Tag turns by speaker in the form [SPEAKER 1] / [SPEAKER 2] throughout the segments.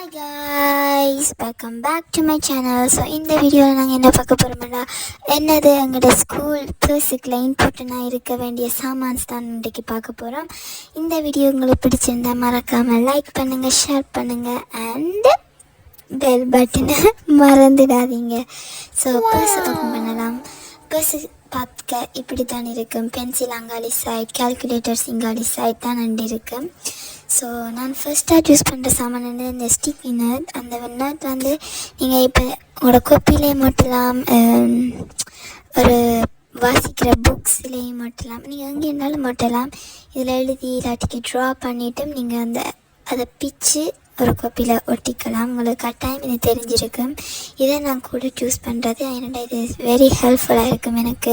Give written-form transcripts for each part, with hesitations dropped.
[SPEAKER 1] Hi guys, welcome back to my channel. So இந்த வீடியோவில் நாங்கள் என்ன பார்க்க போகிறோம்னா என்னது எங்களோட ஸ்கூல் பர்ஸுக்குள்ள இம்பார்ட்டண்ட்டாக இருக்க வேண்டிய சாமான்ஸ் தான் இன்றைக்கி பார்க்க போகிறோம். இந்த வீடியோ உங்களுக்கு பிடிச்சிருந்தால் மறக்காமல் லைக் பண்ணுங்கள், ஷேர் பண்ணுங்கள் அண்ட் பெல் பட்டனை மறந்துடாதீங்க. ஸோ பர்ஸ் ஓப்பன் பண்ணலாம். பர்ஸு பார்க்க இப்படி தான் இருக்கும். பென்சில் அங்காளி சைட், கால்குலேட்டர்ஸ் இங்காளி சைட் தான் நண்டு இருக்கும். ஸோ நான் ஃபஸ்ட்டாக சூஸ் பண்ணுற சாமான் வந்து இந்த ஸ்டிக்கி நட். அந்த நட் வந்து நீங்கள் இப்போ உங்களோட கோப்பிலேயே மாட்டலாம், ஒரு வாசிக்கிற புக்ஸ்லேயும் மாட்டலாம், நீங்கள் எங்கே இருந்தாலும் மாட்டலாம். இதில் எழுதி இல்லாட்டிக்கு ட்ரா பண்ணிவிட்டு நீங்கள் அதை பிச்சு ஒரு கோப்பியில் ஒட்டிக்கலாம். உங்களுக்கு கட்டாயம் இது தெரிஞ்சிருக்கும். இதை நான் கூட சூஸ் பண்ணுறது என்னோட இது வெரி ஹெல்ப்ஃபுல்லாக இருக்கும். எனக்கு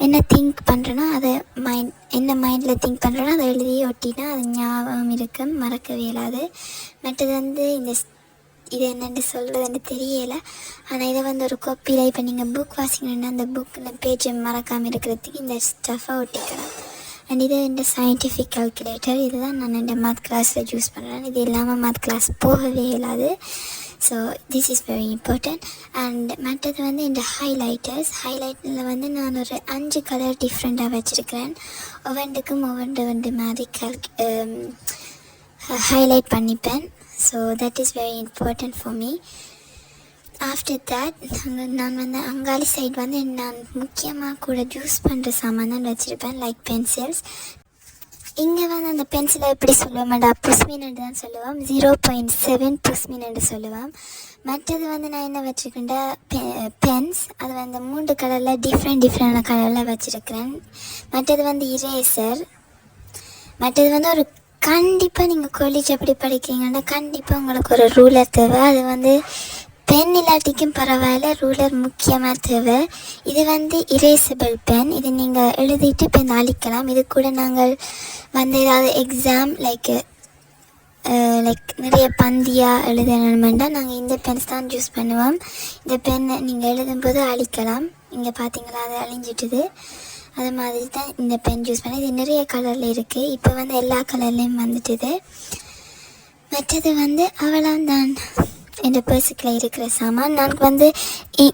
[SPEAKER 1] என்ன திங்க் பண்ணுறேன்னா அதை என்ன மைண்டில் திங்க் பண்ணுறேன்னா அதை எழுதி ஒட்டினா அது ஞாபகம் இருக்கும், மறக்கவே இயலாது. மற்றது வந்து இது என்னென்னு சொல்கிறதுன்னு தெரியலை. ஆனால் இதை வந்து ஒரு கோப்பியில் இப்போ நீங்கள் புக் வாசிக்கணுன்னா அந்த புக்கில் பேஜை மறக்காமல் இருக்கிறதுக்கு இந்த ஸ்டஃப்பை ஒட்டிக்கலாம். அண்ட் இது இந்த சயின்டிஃபிக் கால்குலேட்டர். இதுதான் நான் இந்த மேத் கிளாஸில் சூஸ் பண்ணுறேன். இது இல்லாமல் மேத் கிளாஸ் போகவே இயலாது. So this is very important. And மற்றது வந்து இந்த ஹைலைட்டில் வந்து நான் ஒரு 5 கலர் டிஃப்ரெண்ட்டாக வச்சுருக்கிறேன். ஒவ்வொன்றுக்கும் ஒவ்வொன்று மாதிரி ஹைலைட் பண்ணிப்பேன். So that is very important for me. After that நான் வந்து அங்காளி சைட் வந்து நான் முக்கியமாக கூட யூஸ் பண்ணுற சாமான் தான் வச்சுருப்பேன், லைக் பென்சில்ஸ். இங்கே வந்து அந்த பென்சிலை எப்படி சொல்லுவோம்டா, புஸ்மின்னு தான் சொல்லுவோம். 0.7 புஸ்மின்னு சொல்லுவோம். மற்றது வந்து நான் என்ன வச்சுருக்கேன்டா பென்ஸ். அது வந்து 3 கலரில் டிஃப்ரெண்டான கலரில் வச்சுருக்கிறேன். மற்றது வந்து இரேசர். மற்றது வந்து ஒரு கண்டிப்பாக நீங்கள் காலேஜ் எப்படி படிக்கிறீங்கன்னா கண்டிப்பாக உங்களுக்கு ஒரு ரூலர் தேவை. அது வந்து பென் இல்லாட்டிக்கும் பரவாயில்ல, ரூலர் முக்கியமாக தேவை. இது வந்து இரேசபிள் பென். இது நீங்கள் எழுதிட்டு பென் அழிக்கலாம். இது கூட நாங்கள் வந்து ஏதாவது எக்ஸாம் லைக் நிறைய பந்தியாக எழுதணுமெண்டா நாங்கள் இந்த பென்ஸ் தான் யூஸ் பண்ணுவோம். இந்த பென்னை நீங்கள் எழுதும்போது அழிக்கலாம். இங்கே பார்த்தீங்களா, அது அழிஞ்சிட்டுது. அது மாதிரி தான் இந்த பென் யூஸ் பண்ணேன். இது நிறைய கலரில் இருக்குது. இப்போ வந்து எல்லா கலர்லேயும் வந்துட்டுது. மற்றது வந்து அவ்வளோதான் இந்த பர்ஸுக்குள்ள இருக்கிற சாமான். நான் வந்து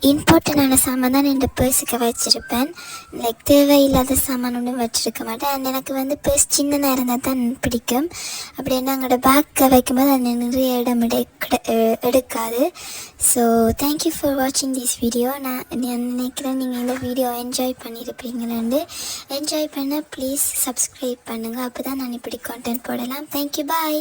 [SPEAKER 1] இம்பார்ட்டண்டான சாமான் தான் இந்த பர்ஸுக்கு வச்சுருப்பேன். லைக் தேவையில்லாத சாமான் ஒன்றும் வச்சுருக்க மாட்டேன். அண்ட் எனக்கு வந்து பர்ஸ் சின்னதாக இருந்தால் தான் பிடிக்கும். அப்படின்னா எங்களோட பேக்கை வைக்கும்போது அது நிறைய இடம் எடுக்காது. ஸோ தேங்க்யூ ஃபார் வாட்சிங் திஸ் வீடியோ. நான் நினைக்கிறேன் நீங்கள் இந்த வீடியோ என்ஜாய் பண்ணியிருப்பீங்களேன்னு. என்ஜாய் பண்ண ப்ளீஸ் சப்ஸ்கிரைப் பண்ணுங்கள். அப்போ தான் நான் இப்படி கான்டென்ட் போடலாம். தேங்க்யூ, பாய்.